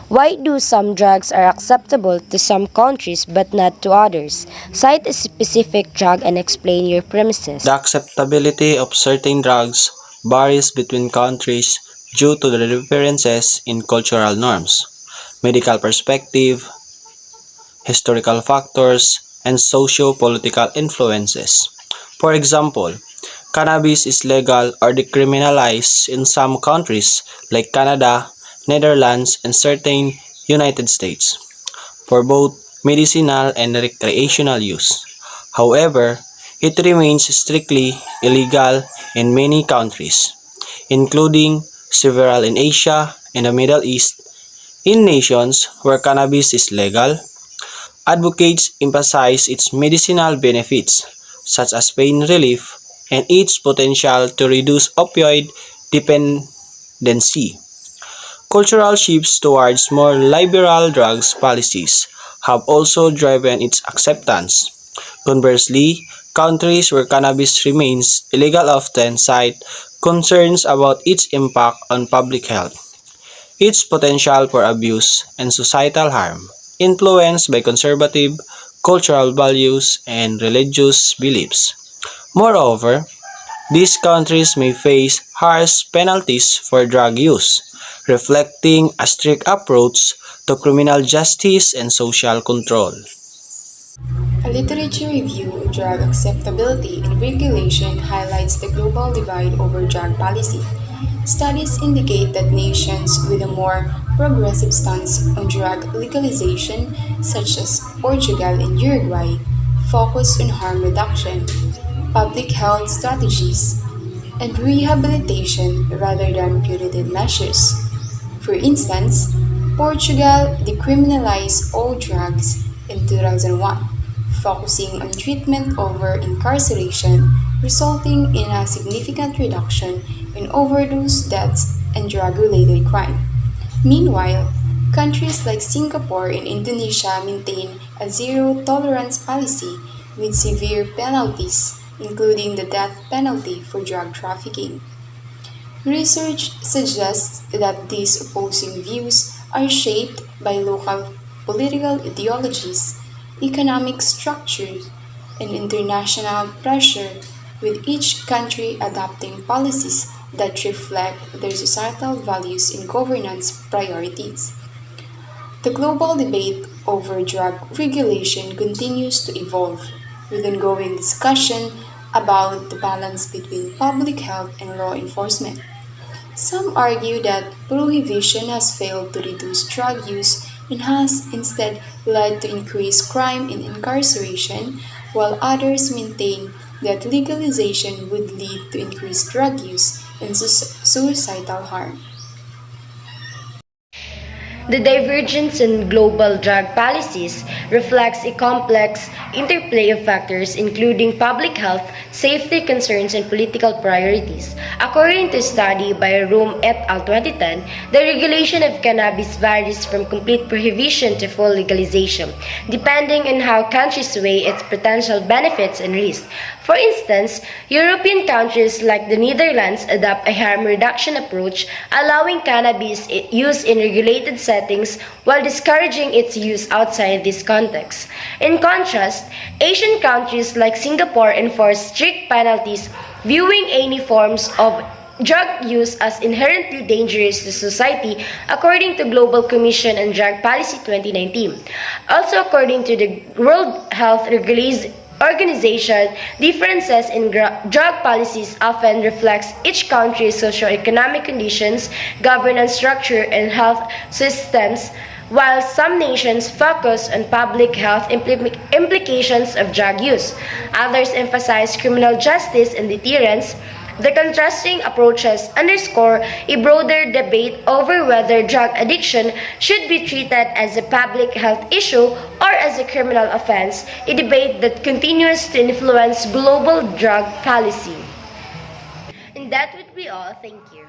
Why do some drugs are acceptable to some countries but not to others? Cite a specific drug and explain your premises. The acceptability of certain drugs varies between countries due to the differences in cultural norms, medical perspective, historical factors, and socio-political influences. For example, cannabis is legal or decriminalized in some countries like Canada, Netherlands, and certain United States for both medicinal and recreational use. However, it remains strictly illegal in many countries, including several in Asia and the Middle East. In nations where cannabis is legal, advocates emphasize its medicinal benefits, such as pain relief and its potential to reduce opioid dependency. Cultural shifts towards more liberal drugs policies have also driven its acceptance. Conversely, countries where cannabis remains illegal often cite concerns about its impact on public health, its potential for abuse, and societal harm, influenced by conservative cultural values and religious beliefs. Moreover, these countries may face harsh penalties for drug use, reflecting a strict approach to criminal justice and social control. A literature review of drug acceptability and regulation highlights the global divide over drug policy. Studies indicate that nations with a more progressive stance on drug legalization, such as Portugal and Uruguay, focus on harm reduction, public health strategies, and rehabilitation rather than punitive measures. For instance, Portugal decriminalized all drugs in 2001, focusing on treatment over incarceration, resulting in a significant reduction in overdose deaths and drug related crime. Meanwhile, countries like Singapore and Indonesia maintain a zero tolerance policy with severe penalties, including the death penalty for drug trafficking. Research suggests that these opposing views are shaped by local political ideologies, economic structures, and international pressure, with each country adopting policies that reflect their societal values and governance priorities. The global debate over drug regulation continues to evolve, with ongoing discussion about the balance between public health and law enforcement. Some argue that prohibition has failed to reduce drug use and has instead led to increased crime and incarceration, while others maintain that legalization would lead to increased drug use and suicidal harm. The divergence in global drug policies reflects a complex interplay of factors including public health, safety concerns, and political priorities. According to a study by Rome et al. 2010, the regulation of cannabis varies from complete prohibition to full legalization, depending on how countries weigh its potential benefits and risks. For instance, European countries like the Netherlands adopt a harm reduction approach, allowing cannabis use in regulated settings while discouraging its use outside this context. In contrast, Asian countries like Singapore enforce strict penalties, viewing any forms of drug use as inherently dangerous to society, according to Global Commission on Drug Policy 2019. Also, according to the World Health Organization, differences in drug policies often reflects each country's socio-economic conditions, governance structure, and health systems, while some nations focus on public health implications of drug use. Others emphasize criminal justice and deterrence. The contrasting approaches underscore a broader debate over whether drug addiction should be treated as a public health issue or as a criminal offense, a debate that continues to influence global drug policy. And that would be all. Thank you.